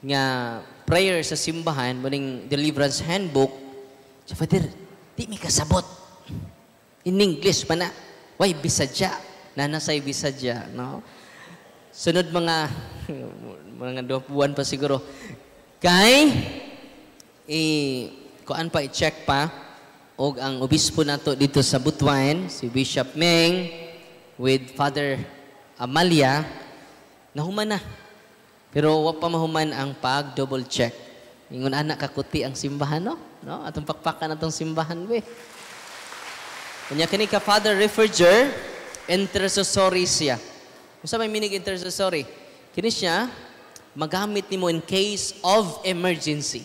nga prayer sa simbahan, muning deliverance handbook, so, Father, di mi kasabot. In English pa na. Why, Bisadya. Nanasay Bisadya. No? Sunod mga 2 buwan pa siguro. Kay, kuan pa, i-check pa, o ang obispo nato dito sa Butuan, si Bishop Meng, with Father Amalia, nahuman na. Pero wag pa mahuman ang pag-double check. Ingon anak kakuti ang simbahan, no? Atong pakpakan atong simbahan, we. Kanya kani ka Father Referger, intercessory siya. Kung sa may minig intercessory, kini siya, magamit nimo in case of emergency.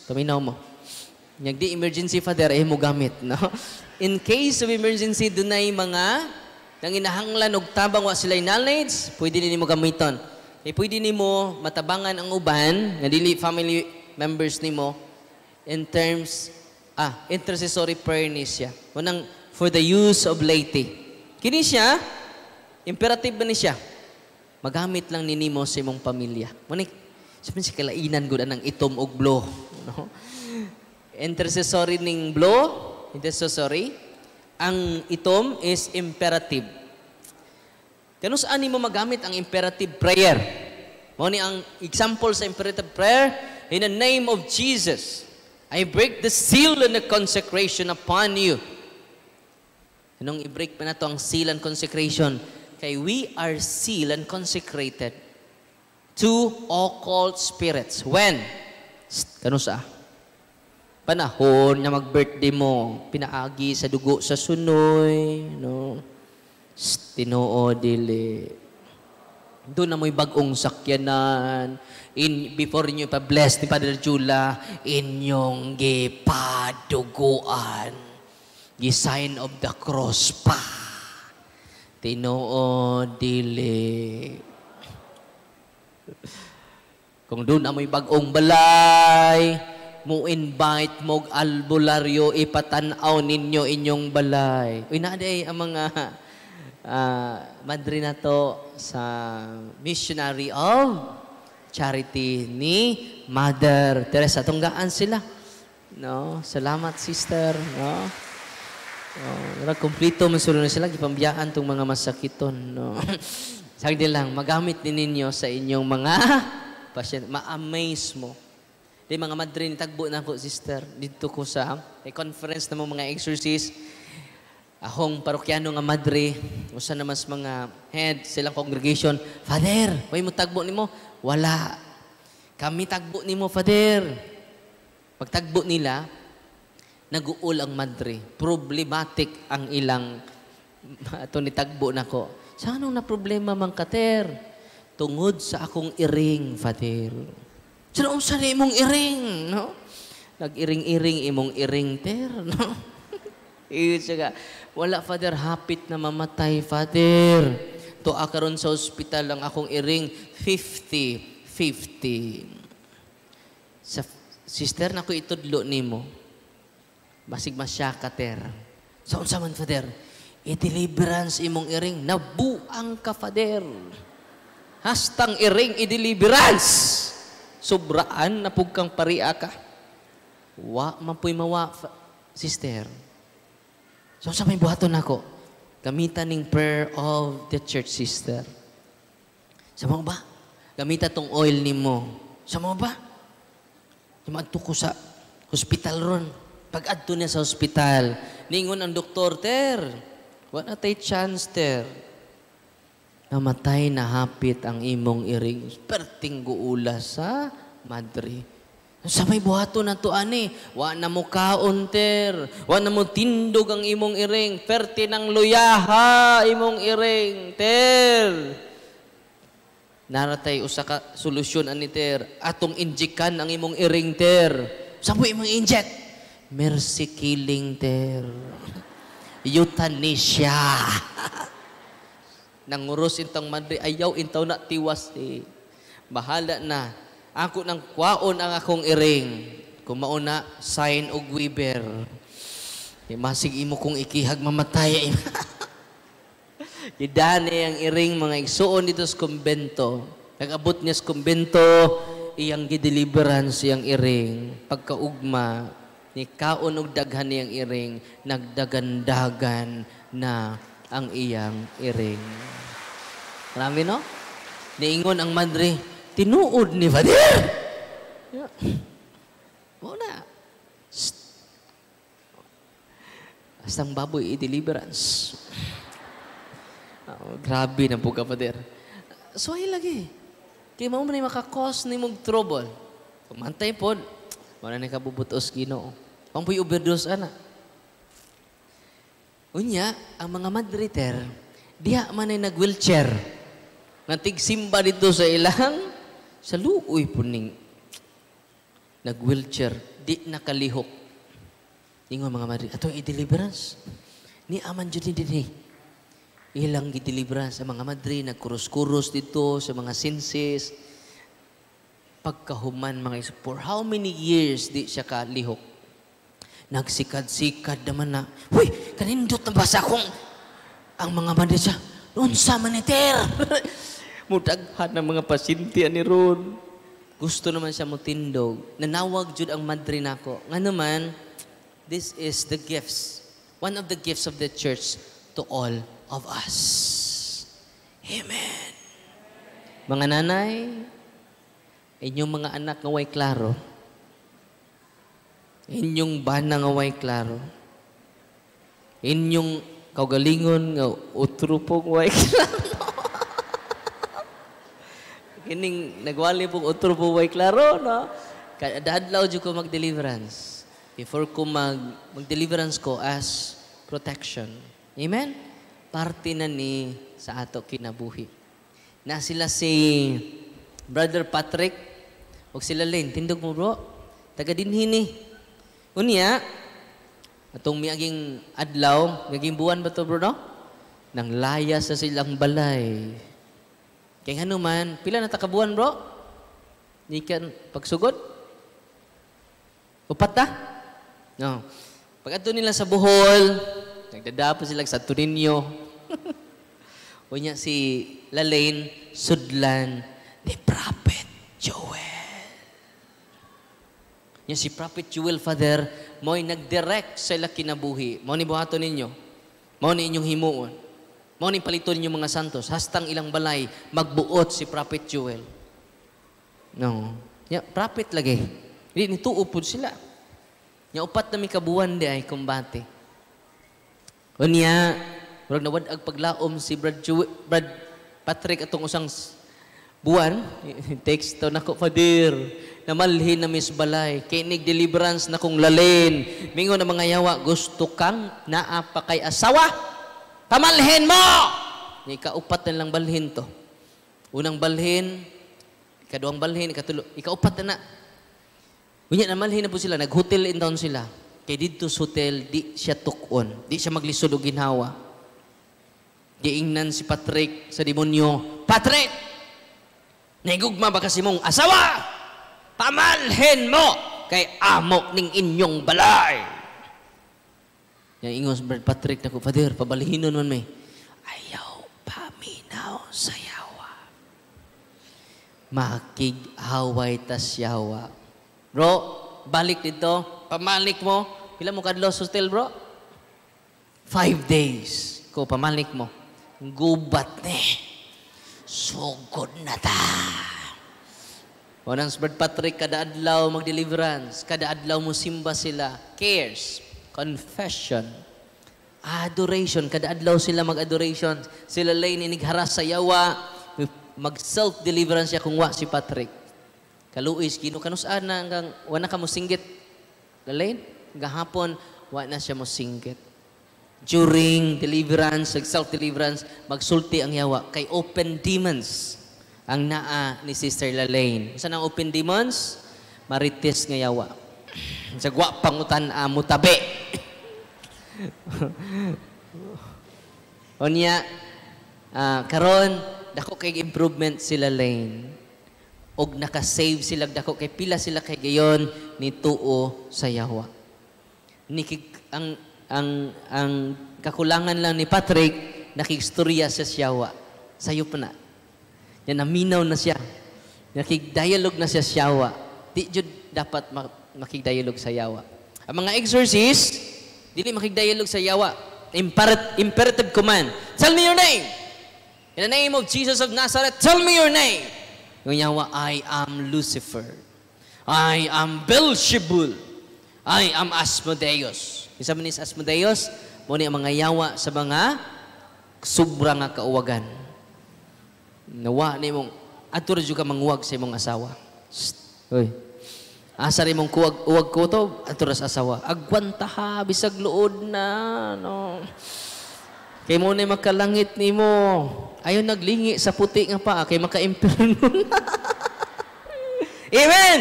Taminaw mo. Nyag di emergency, Father, mo gamit, no? In case of emergency, dunay mga nang inahanglan og tabang wa sila'y knowledge, pwede din mo gamiton. Pwede nimo matabangan ang uban, nga dili family members nimo, in terms, intercessory prayer ni siya. Unang, for the use of laity. Kini siya, imperative ba ni siya? Magamit lang ni nimo sa imong pamilya. Manik, sabihin si kalainan gud anang itom og blow. No? Intercessory ning blow, intercessory, ang itom is imperative. Kano saan mo magamit ang imperative prayer? Mao ni ang example sa imperative prayer, in the name of Jesus, I break the seal and the consecration upon you. Anong i-break pa na to ang seal and consecration? Kay we are sealed and consecrated to occult spirits. When? Kano sa? Panahon na mag-birthday mo, pinaagi sa dugo sa sunoy, no? Tinoo dili. Doon na mo'y bagong sakyanan. Before inyo pa-bless ni Father Jula, inyong gipaduguan. Gi-sign of the cross pa. Tinoo dili. Kung doon na mo'y bagong balay, mo invite mo albularyo, ipatanaw ninyo inyong balay. Uy, naaday ang mga madre na to sa missionary of charity ni Mother Teresa. Tunggaan sila. No? Salamat, sister. No? Kumplito masulong na sila. Ipambiyaan itong mga masakiton. No? Sagdi lang, magamit din ninyo sa inyong mga pasyente. Ma-amaze mo. Di mga madre, tagbo na po, sister. Dito ko sa conference na mga exorcist. Ahong parokyano nga madre, usa na mas mga head silang congregation, Father, way mo tagbo nimo? Wala. Kami tagbo nimo, Father. Pagtagbo nila, naguol ang madre. Problematic ang ilang ato ni tagbo nako. Sa anong na problema mang kater? Tungod sa akong iring, Father. Sa unsa ni imong iring, no? Nag-iring-iring imong iring, ter, no? Siya wala, Father, hapit na mamatay, Father. Tuwa karon sa ospital ang akong iring 50-50. Sa sister na ko itudlo nimo. Basig masya ka, ter. Sa unsa man, Father? I-deliverance imong iring. Nabuang ka, Father. Hastang iring i-deliverance. Sobraan na pugkang paria ka. Wa, mapuy mawa, sister. So, sa may buhaton ako, gamitan ng prayer of the church, sister. Sa mo ba? Gamitan tong oil ni mo. Sa mo ba? Tumadto ko sa hospital ron. Pag-adto niya sa hospital, ningon ang doktor, ter, wala tay chance, ter. Namatay na hapit ang imong iring. Perting guula sa madre. Sa may buhato na to, ani. Wa na mo kaon, ter. Wa na mo tindog ang imong iring. Perte ng luyaha, imong iring, ter. Naratay usa ka solusyon, ani, ter. Atong injikan ang imong iring, ter. Saan mo imong inject? Mercy killing, ter. Euthanasia. Nanguros intang madre, ayaw intaw na tiwas, eh. Bahala na. Ako nang kwaon ang akong iring. Kung mauna, sign og Weber. Masig imo kong ikihag mamatay. Idane ang iring mga igsuon dito sa kumbento. Nag-abot niya sa kumbento, iyang gideliverance iyang iring, pagkaugma, ni kaon og daghan niyang iring, nagdagandagan na ang iyang iring. Marami, no? Niingon ang madre, tinuod ni Father. Yeah. Muna. Astang baboy i-deliverance. Oh, grabe na po ka, Father. So, ay lagi. Kaya mo na makakos ni mong trouble. Pagmantay po, wala na kabubutos Ginoo. Pang po'y overdose, ana. Unya, ang mga madriter, diha man ay nag-wheelchair. Natigsimba dito sa ilang, sa luoy po ning nag-wheelchair, di nakalihok. Ingon mga madriter, ato i-deliverance. Ni aman dyan din ilang i-deliverance. Ang mga madri, nagkurus-kurus dito sa mga sinsis. Pagkahuman mga for how many years di siya kalihok? Nagsikad-sikad naman na, huy, kanindot na ba sa akong ang mga madri siya, noon sa maniter. Mutaghan ng mga pasyente ni Ron. Gusto naman siya mutindog. Nanawag jud ang madri nako. Nga naman, this is the gifts. One of the gifts of the church to all of us. Amen. Mga nanay, inyong mga anak nga way klaro. Inyong bana nga way klaro. Inyong kaugalingon nga utro pong way klaro. Kining nagwali pong utro pong way klaro, no? Kadadlaw jud ko mag-deliverance. Before ko mag-deliverance ko as protection. Amen? Parte na ni sa ato kinabuhi. Na sila si Brother Patrick o sila Lane. Tindog mo bro. Taga dinhi ni. Unya, atong miaging adlaw, miaging buwan ba to bro no? Nang laya sa silang balay. Kaya ano man, pila na takabuan bro? Nikan pagsugod? Upat na? No. Pag ato nila sa Bohol, nagdadapo sila sa Tuninyo. Unya si Lalaine, sudlan ni Prophet Joel. Nya si Prophet Joel, Father, mo'y nag-direct sa ila kinabuhi. Mo ni buhaton ninyo. Mo ni inyong himuon. Mo ni paliton ninyong mga santos. Hastang ilang balay, magbuot si Prophet Joel. No. Nya, prophet lagi. Hindi, nituupod sila. Nya, upat na may kabuwan di ay kumbate. Unya, murag nawadag paglaom si Brad Patrick atong usang buwan. Text to nako, Father, namalhin na mis balay. Kinig deliverance na kong lalin. Mingo na mga yawa, gusto kang naapa kay asawa? Pamalhin mo! Ikaupat na lang balhin to. Unang balhin, ikaduang balhin, ikaupat na na. Unya, namalhin na po sila. Nag-hotel in town sila. Kaya dito sa hotel, di siya tukon. Di siya maglisod o ginhawa. Giingnan si Patrick sa demonyo, Patrick! Naigugma ba kasi mong asawa? Pamalhin mo kay amo ning inyong balay. Yang ingos Brad Patrick na ko, Father, pabalihinon man may. Ayaw paminaw sa yawa. Makig-haway tas yawa. Bro, balik dito. Pamalik mo. Pila mo kadlo sa hotel, bro? 5 days. Ko, pamalik mo. Gubat ne. Sugod na ta. Unang Brad Patrick, kada adlaw mag-deliverance. Kada adlaw mo simba sila. Cares. Confession. Adoration. Kada adlaw sila mag-adoration. Sila lay ninigharas sa yawa. Mag-self-deliverance siya kung wa si Patrick. Kaluis, kinukanusaan na hanggang wana ka mo singgit. Lalain, gahapon, wa na siya mo singgit. During deliverance, self-deliverance, magsulti ang yawa. Kay open demons ang naa ni Sister Lalaine. Saan ang open demons? Marites nga yawa. Sa gwapang utan mutabi. Onya, karon dako kay improvement sila Lalaine. Og naka-save sila dako kay pila sila kay gayon ni tuo sa yawa. Ang kakulangan lang ni Patrick, nakigstorya sa yawa. Sayo pa na. Yan, naminaw na siya. Nakig-dialogue na siya yawa. Di jud dapat makig-dialogue sa yawa. Ang mga exorcist, dili makig-dialogue sa yawa. Imperative command. Tell me your name. In the name of Jesus of Nazareth, tell me your name. Yung yawa, I am Lucifer. I am Beelzebul. I am Asmodeus. Isa man is Asmodeus, mo ni ang mga yawa sa mga sobra nga kauwagan. Nawa ni mong atur jud ka manguwag sa imong asawa. Hoy. Asa rin mong uwag ko to, atur sa asawa. Agwanta ha, bisag luod na, no. Kay mo na makalangit ni mo. Ayaw naglingi sa puti nga pa, kay maka-imperno na. Amen!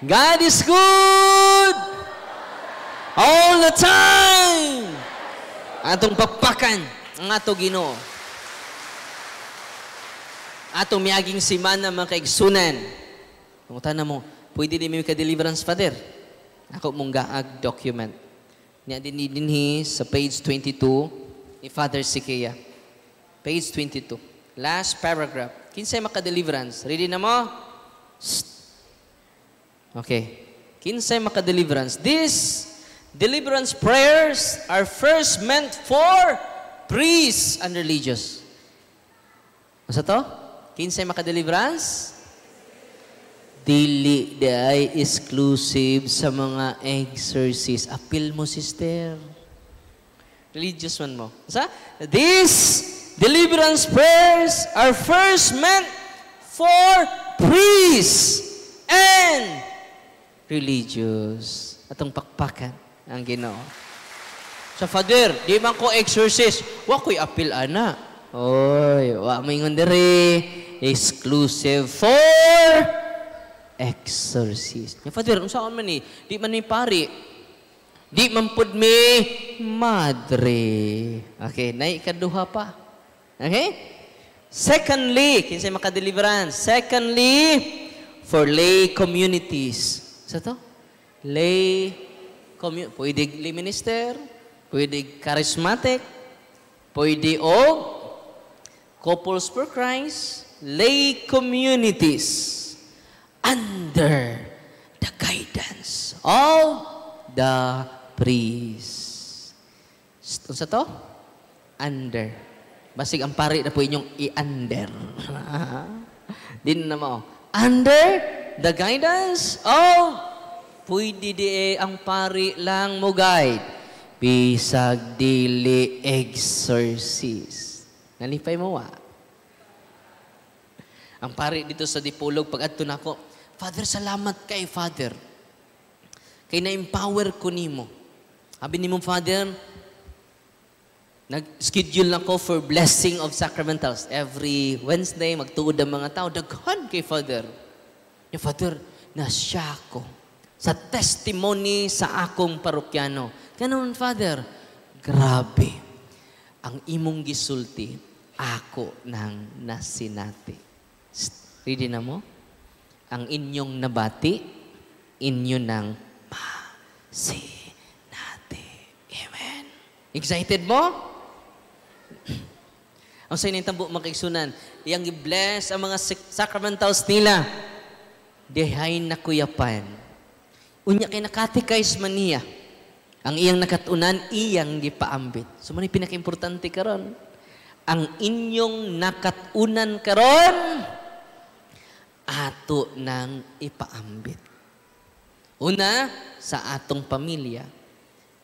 God is good! All the time! Atong papakan ang ato Ginoo. Atong miaging simana mga kaigsunan. Kung tanan mo, pwede din may ka-deliverance, Father. Ako mong gaag document. Niya dinhi sa page 22 ni Father Sikea. Page 22. Last paragraph. Kinsay maka-deliverance? Ready na mo? Okay. Kinsay maka-deliverance? These deliverance prayers are first meant for priests and religious. Masa to? Kinsay maka-deliverance? Dili day exclusive sa mga exorcist. Appeal mo, sister. Religious man mo. Sa? These deliverance prayers are first meant for priests and religious. Atong pakpakan ang Ginoo. Sa Father, di man ko exorcist. Wa ko'y appeal, ana. Oy, wa maingon diri. Exclusive for exorcist. Ya Father, unsaon man ni? Di man ni pari. Di man pud mi madre. Okay, nay ikaduha pa. Okay? Secondly, kinsay maka-deliverance? Secondly, for lay communities. Sa to? Lay community. Pwede lay minister, pwede charismatic, pwede og couples for Christ, lay communities under the guidance of the priest. Unsa to? Under. Basig ang pari na po inyong i-under. Din na mo. Under the guidance of pwede di ang pari lang mo guide. Bisag dili exorcist. Nalipay mo wa? Ang pari dito sa Dipolog, pag adto nako, Father, salamat kay Father. Kay na-empower ko nimo. Sabi nimo, Father, nag-schedule ako for blessing of sacramentals. Every Wednesday, magtuod ang mga tao. Daghan kay Father. Yung Father, nasya ko sa testimony sa akong parokyano. Ganun, Father, grabe. Ang imong gisulti, ako nang nasinati. Ready na mo? Ang inyong nabati, inyo nang masinati. Amen. Excited mo? Ang sa inintambo makaigsunan, iyang i-bless ang mga sacramentals nila. Dihay na kuyapan. Unya kay nakatikais man niya. Ang iyang nakatunan, iyang gipaambit. So, man pinaka-importante karon. Ang inyong nakatunan karon, ato nang ipaambit. Una, sa atong pamilya,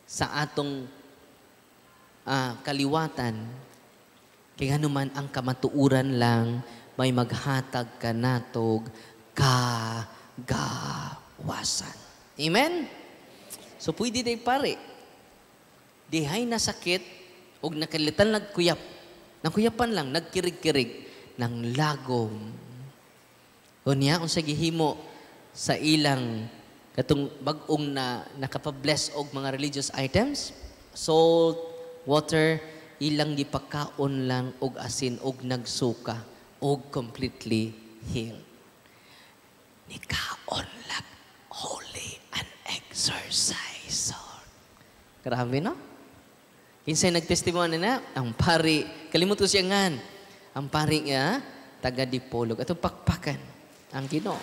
sa atong kaliwatan, kaya naman ang kamatuuran lang, may maghatag ka natog kagawasan. Amen? So, pwede day pare. Dihay na sakit o nakalitan nagkuyap. Nagkuyapan lang, nagkirig-kirig ng lagom. O niya, kung sa gihimo sa ilang katong bagong na nakapabless og mga religious items, salt, water, ilang gipakaon lang og asin og nagsuka og completely healed. Nikaon lang holy and exercise. Grabe, no? Kinsay nagtestimony na, ang pari, kalimut ko siya ngan, ang pari nga, taga Dipolog, atong pakpakan. ang Ginoo.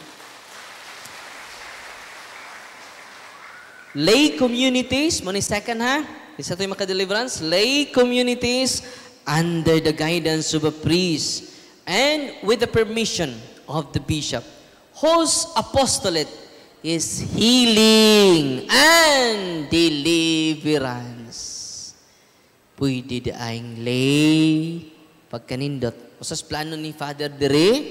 Lay communities, mo ni second ha? Isa ito yung maka-deliverance. Lay communities under the guidance of a priest and with the permission of the bishop, whose apostolate is healing and deliverance. Pwede daing lay pagkanindot. Usas plano ni Father Dere,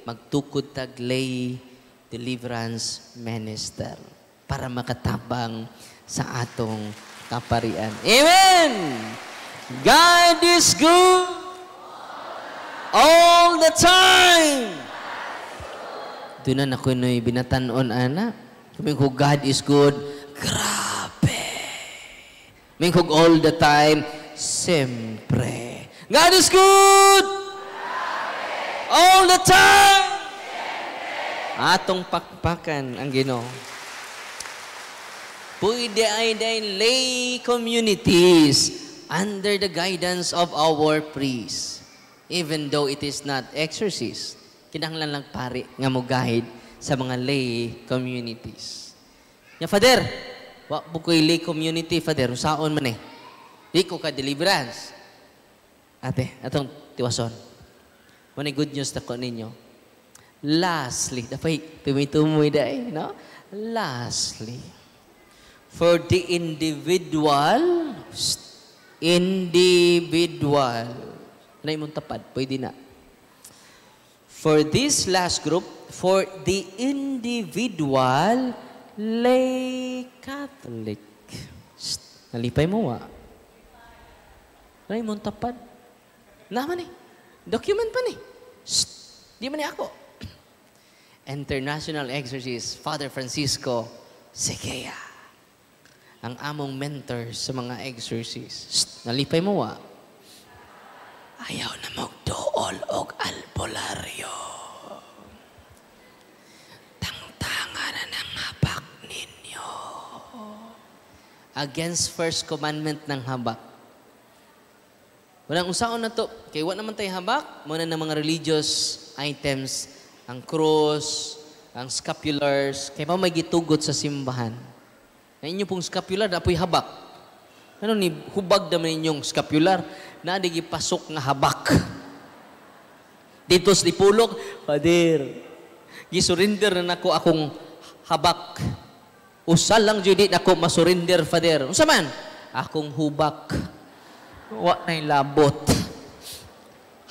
magtukod tag lay deliverance minister para makatabang sa atong kaparian. Amen! God is good all the time. Doon na ako na'y binatanon, ana. Kaming ko, God is good. Grabe. Kaming ko, all the time. Siyempre. God is good. All the time. Atong pakpakan ang Ginoo. Pwede ay dahil lay communities under the guidance of our priests. Even though it is not exorcist. Kinahanglan lang pare nga mo guide sa mga lay communities. Ya, Father, wa po ko'y lay community, Father. Saon man eh. Di ko ka deliverance. Ate, atong tiwason. Muna good news na ko ninyo. Lastly, dapat tumitumoy dahil, no? Lastly, for the individual, na imong tapad, pwede na. For this last group, for the individual lay Catholic. Nalipay mo, wa? Raymond tapad. Naman eh. Document pa ni. Di man ni ako. International Exorcist, Father Francisco Sequeira. Ang among mentor sa mga exorcists. Nalipay mo, wa? Ayaw na magdool og albularyo. Tangtangan na ng habak ninyo. Against first commandment ng habak. Walang usaon na to. Kaya wala naman tayo habak. Muna ng mga religious items, ang cross, ang scapulars. Kaya pa may gitugot sa simbahan. Na inyo pong scapular, apoy habak. Ano ni hubag naman inyong scapular? Na di gipasok nga habak. Dito sa Dipulog, Father, gisurrender na nako akong habak. Usa lang jud di nako masurrender, Father. Unsa man? Akong hubak. Wa nay labot.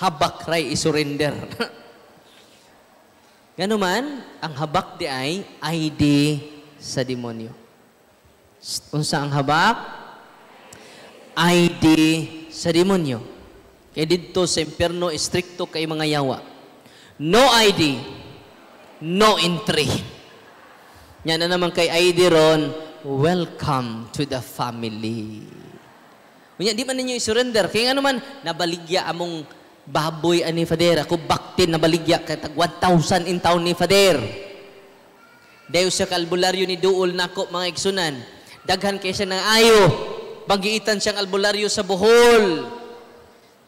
Habak ray isurrender. Ngano man, ang habak di ay ID sa demonyo. Unsa ang habak? ID sa demonyo. Kaya dito sa impyerno, stricto kay mga yawa. No ID, no entry. Yan na naman kay ID ron, welcome to the family. Kunya, di man ninyo isurrender. Kaya nga naman, nabaligya among baboy ani Father. Ako baktin nabaligya kay tag 1,000 in town ni Father. Dayo sa kalbularyo ni Duol nako mga igsunan. Daghan kay siya ng ayo. Magiitan siyang albularyo sa Bohol.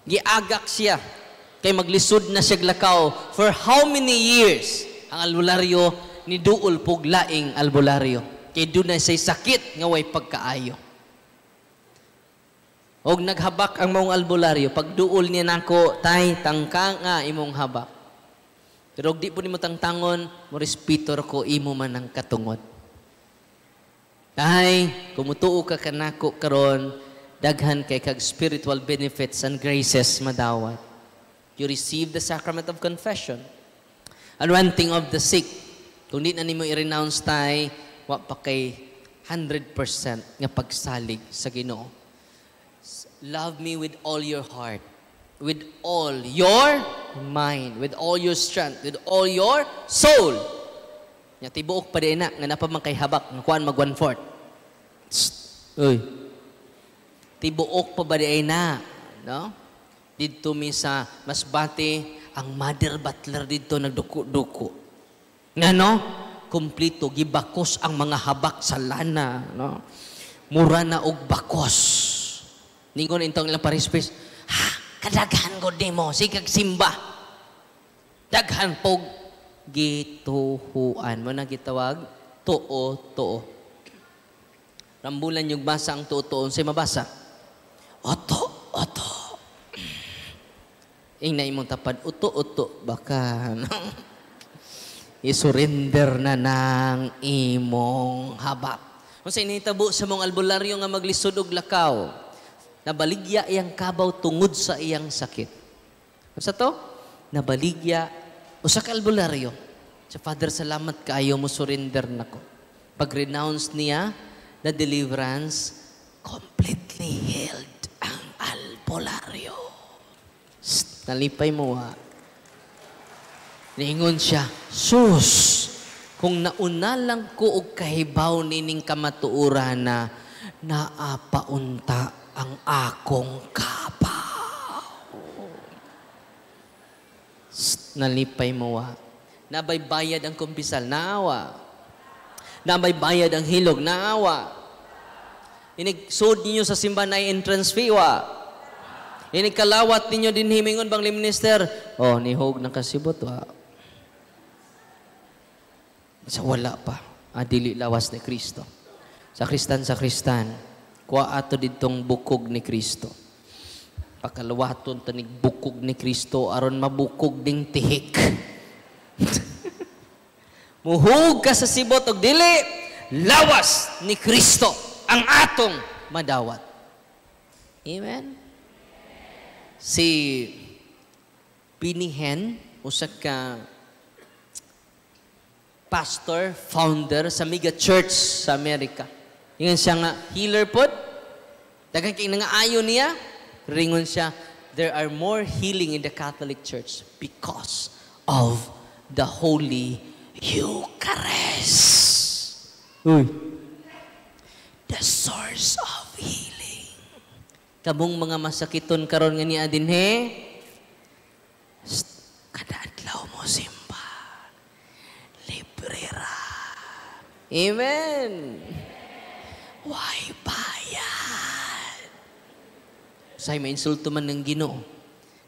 Giagak siya. Kay maglisod na siya glakaw. For how many years ang albularyo ni Duol puglaing albularyo. Kay doon na siya sakit nga way pagkaayo. Og naghabak ang maong albularyo. Pag Duol niya nako, tay, tangka nga imong habak. Pero di po ni mo tangtangon, mo respitor ko imo man ang katungod. Ay, kumutuo ka kanako karon, daghan kay kag spiritual benefits and graces madawat. You receive the sacrament of confession. Anointing of the sick. Kung di na nimo i-renounce tay, wa pa kay 100% nga pagsalig sa Ginoo. Love me with all your heart, with all your mind, with all your strength, with all your soul. Nya tibuok pa din na nga napamang kay habak nga kuan mag 1/4. Uy. Tibuok pa ba din na, no? Dito mi sa Masbate, ang mother butler dito nagduko-duko. Nga no? Kumplito gibakos ang mga habak sa lana, no? Mura na og bakos. Ningon intong ilang parispis, ha, kadaghan ko di mo, sigag simba. Daghan pog gituhuan. Mo na gitawag, tuo. Rambulan yung basa ang tuo. Unsay mabasa? Oto. Ingna imong tapad, uto. Baka, isurrender na ng imong habak. Kung sa initabo sa mong albularyo nga maglisod og lakaw, nabaligya iyang kabaw tungod sa iyang sakit. Ano sa to? Nabaligya, o sa albularyo. Sa Father, salamat kaayo mo surrender na ko. Pag-renounce niya, the deliverance, completely healed ang albularyo. Nalipay mo niingon siya, sus, kung nauna lang ko og kahibaw nining kamatuoran na naapaunta ang akong kabaw. Nalipay mo nabay bayad ang kumpisal, naawa. Nabay bayad ang hilog, naawa. Inig-sod ninyo sa simbahan ay entrance fee, Inig-kalawat ninyo din himingon bang minister, nihog ng kasibot, Sa wala pa, dili lawas ni Kristo. Sa Kristan, kuha ato ditong bukog ni Kristo. Pakalawaton tanig bukog ni Kristo, aron mabukog ding tihik. Muhug ka sa sibot og dili, lawas ni Kristo ang atong madawat. Amen? Si Pinihen, usa ka pastor, founder sa mega church sa Amerika. Ingon siya nga, healer pod. Daghang kay nangaayo niya, ringon siya, there are more healing in the Catholic Church because of the Holy Eucharist. The source of healing. Kamong mga masakiton karon nga niya dinhe, kada adlaw mo simba. Libre ra. Amen. Why bayad? Say may insulto man ng Ginoo.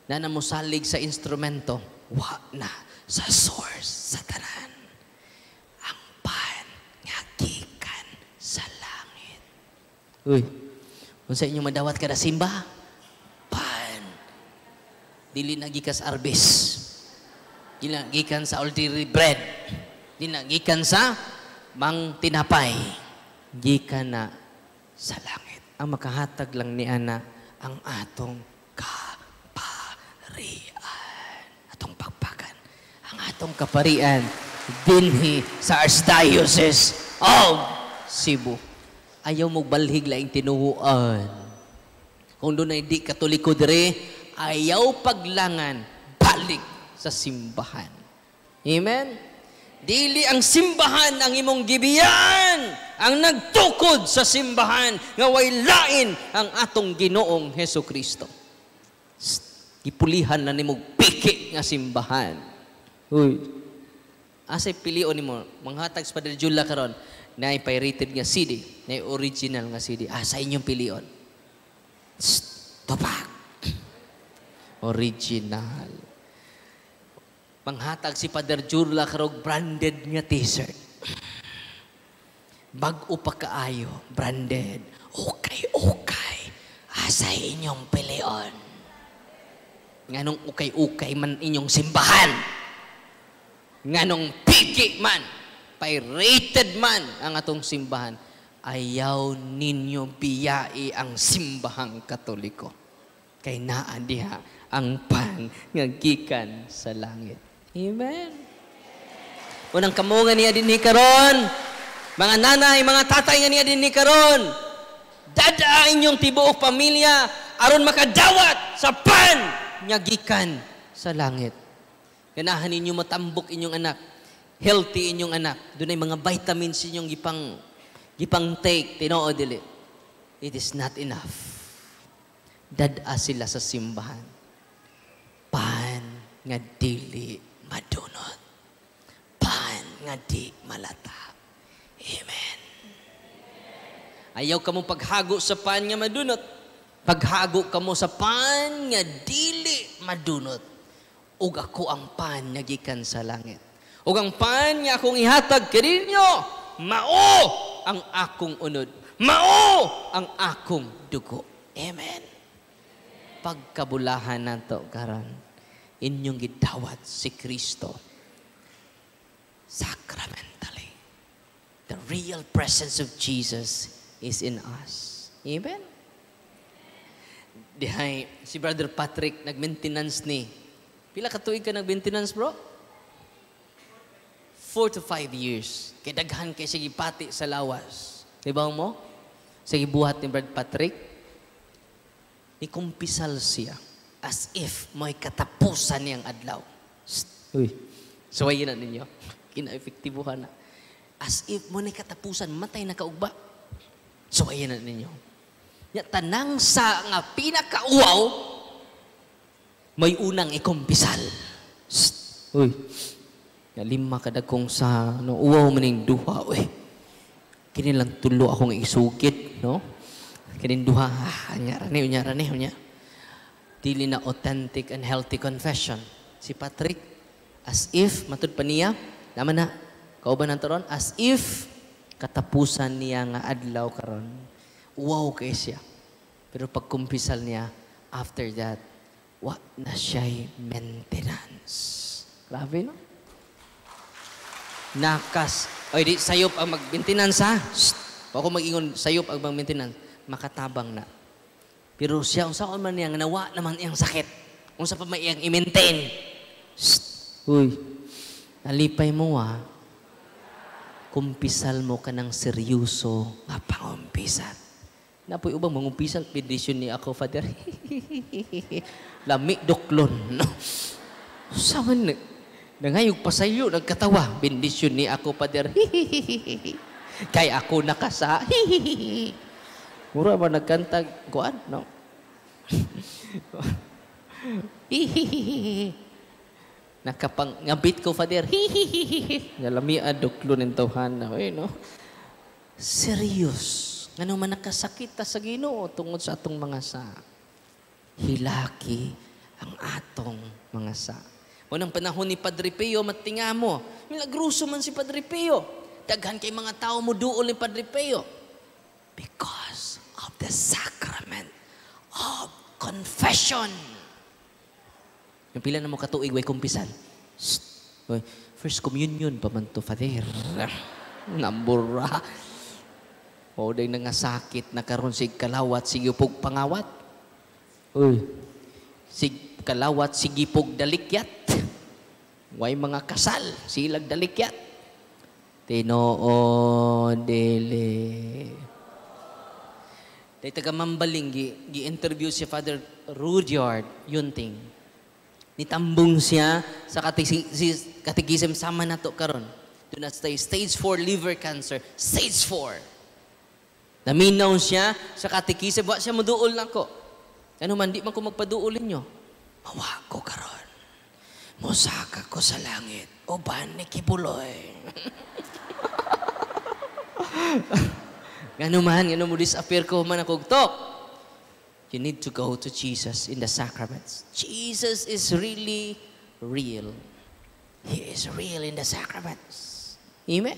Na mo salig sa instrumento, wa na sa source sa tanan. Ang pan nga gikan sa langit. Kung sa inyo madawat kada simba, pan. Dili nagikas arbis. Dili nagikan sa ordinary bread. Dili nagikan sa mang tinapay. Gikan na sa langit. Ang makahatag lang ni ana ang atong kaparian. Atong pagpakan. Ang atong kaparian dinhi sa Archdiocese of Cebu. Ayaw mo balhig laing tinuhuan. Kung doon ay di katoliko dire, ayaw paglangan, balik sa simbahan. Amen? Dili ang simbahan ang imong gibiyan, ang nagtukod sa simbahan, nga way lain ang atong Ginoong Hesukristo. Gipulihan na nimog piki nga simbahan. Asay pilion nimo, manghatag sa Padre Jula karon, na pirated nga CD, na original nga CD. Sa inyong pilion. Topak. Original. Panghatag si Padre Jula karog branded nga t-shirt. Bag-o pa kaayo, branded. Okay. Sa inyong pilion. Nganong ukay-ukay man inyong simbahan. Nganong piki man. Pirated man ang atong simbahan, ayaw ninyo biyai ang simbahang Katoliko. Kay naa diha ang pan nga gikan sa langit. Amen. Unang kamungan niya din ni karon, mga nanay, mga tatay nga niya din ni karon, dada inyong tibuok pamilya aron makadawat sa pan nga gikan sa langit. Ganahan ninyo matambok inyong anak. Healthy inyong anak. Doon ay mga vitamins inyong gipang take. Tinoo dili. It is not enough. Dada sila sa simbahan. Pan nga dili madunot. Pan nga di malata. Amen. Ayaw ka mong paghago sa pan nga madunot. Paghago ka mo sa pan nga dili madunot. Ug ako ang pan nga gikan sa langit. Ug ang pan nga akong ihatag kaninyo, mao ang akong unod. Mao ang akong dugo. Amen. Pagkabulahan nato karon, inyong gidawat si Kristo sacramentally. The real presence of Jesus is in us. Amen. Dihay, si Brother Patrick, nag-maintenance ni. Pila ka tuig ka nag-maintenance, bro? 4 to 5 years. Kay daghan kay sige pati sa lawas. Diba mo? Sige buhat ni Brother Patrick. Ikumpisal siya as if may katapusan niyang adlaw. Uy, suwayin na ninyo. Kina-efektibuhan na. As if mo na katapusan, matay na kaugba. Suwayin na ninyo. Ya, tanang sa nga pinakauwaw, may unang ikumpisal. Uy, ya, 5 kadagkong sa no, uwaw maning duha. Uy, kinilang tulo akong isugit, no? Kinin duha, unyara ni. Dili na authentic and healthy confession. Si Patrick, as if, matud pa niya, naman na, kauban ng taron, as if, katapusan niya nga adlaw karon. Wow kay siya. Pero pagkumpisal niya, after that, wa na siya'y maintenance. Grabe, no? Nakas. Oy, di, sayop ang mag-maintenance, ha? Ako mag-ingon, sayop ang mag-maintenance. Makatabang na. Pero siya, kung saan man niya, nawa naman iyang sakit. Kung saan pa may iyang i-maintain. Uy, nalipay mo, ha? Kumpisal mo ka ng seryoso nga pangumpisal. Napoy ubang mangumpisal, bendisyon ni ako, Father. Lami doklon. No? Saan na? Nangayog pa sa'yo, nagkatawa. Bendisyon ni ako, Father. Kaya ako nakasa. Mura ba nagkantag? Kuan? No? Nakapangabit ko, Father. Nalami adoklo ng tawhan na. No? Serious. Nga man nakasakit ta sa Ginoo tungod sa atong mga sa. Hilaki ang atong mga sa. Unang panahon ni Padre Pio, matinga mo. Milagruso man si Padre Pio. Daghan kay mga tao mo duol ni Padre Pio. Because of the sacrament of confession. Yung pila na mo katuig, way kumpisan. First communion pa man to, Father. Nambura. O, day nangasakit na karon sig kalawat, sige pog pangawat. Uy, sig kalawat, sige pog dalikyat. Way mga kasal, silag dalikyat. Tinoo, dili. Day taga Mambaling, gi-interview si Father Rudyard Yunting. Nitambong siya sa katekism sama na to karon. Do not stay. Stage 4 liver cancer. Stage 4. Naminaw siya sa katekism. Wa siya maduol lang ko. Ano man, di man ko magpaduolin nyo. Mawa ko karon. Musaka ko sa langit. Uban ni Kibuloy. Gano mo disappear ko man akong talk. You need to go to Jesus in the sacraments. Jesus is really real. He is real in the sacraments. Amen?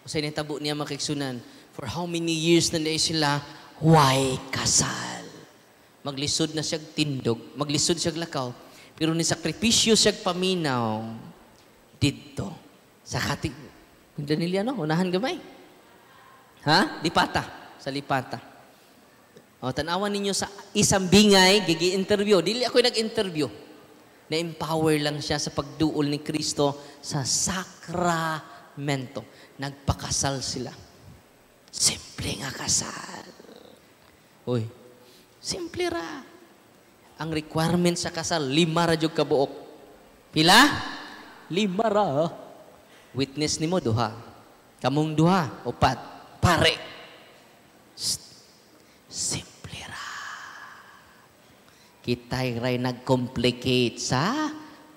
Kasi nitabo niya makiksunan, for how many years na sila, why kasal? Maglisod na siya tindog, maglisod siya lakaw, pero ni sakripisyo siya paminaw dito. Sa katig, Danilya, no? Unahan gamay. Ha? Lipata. Sa Lipata. O, tanawan ninyo sa isang bingay, gigi-interview. Dili ako nag-interview. Na-empower lang siya sa pagduol ni Kristo sa sakramento. Nagpakasal sila. Simple nga kasal. Uy, simple ra. Ang requirement sa kasal, 5 ra jud kabuok. Pila? 5 ra. Witness nimo duha. Kamong duha, 4. Pare. Simple ra. Kita'y ray nag-complicate sa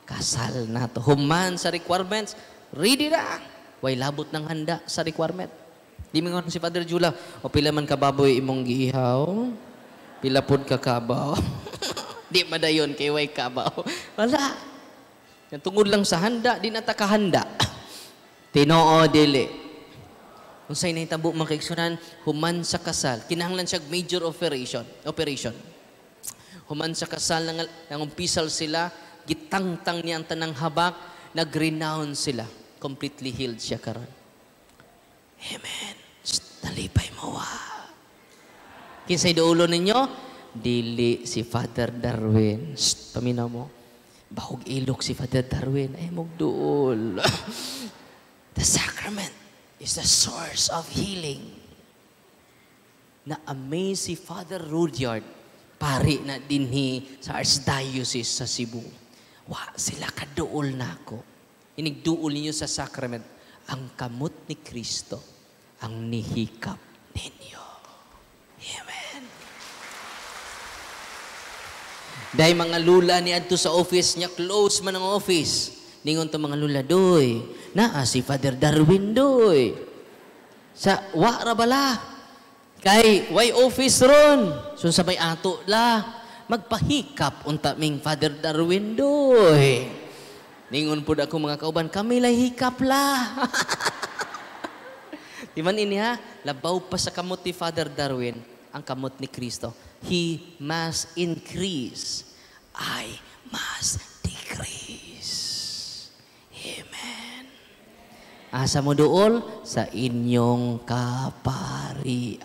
kasal nato. Human sa requirements, ready ra. Way labot ng handa sa requirement. Di mo si Father Jula, o pila man kababoy imong giihaw, pila pod ka kabaw. Di madayon kay way kabaw. Wala. Yang tungod lang sa handa, di na takahanda. Tinoo dili. Kung sa'y nahitabo mga kaigsunan, human sa kasal, kinahanglan siya major operation. Human sa kasal, nang umpisal sila, gitangtang niya ang tanang habak, nag-renounce sila. Completely healed siya karon. Amen. Talipay mo Kinsay duulo ninyo? Dili si Father Darwin. Paminaw mo. Bahog ilok si Father Darwin. Ay, magduol. The sacrament is the source of healing. Na-amaze si Father Rudyard, pari na dinhi sa Archdiocese sa Cebu. Sila kaduol na ako. Inigduol ninyo sa sacrament. Ang kamot ni Kristo ang nihikap ninyo. Amen. Dahil mga lula ni adto sa office niya, close man ang office. Ningon to mga lula, doy, naa si Father Darwin, doy. Sa, ra bala. Kay, way office ron. So sabay ato la. Magpahikap unta ming Father Darwin, doy. Ningon po ako mga kauban, kami lay hikap la. Di man ini ha, labaw pa sa kamot ni Father Darwin, ang kamot ni Kristo. He must increase. I must decrease. Amen. Asa mo duol? Sa inyong kaparian.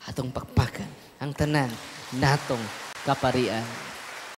Atong pakpakan ang tanan natong kaparian.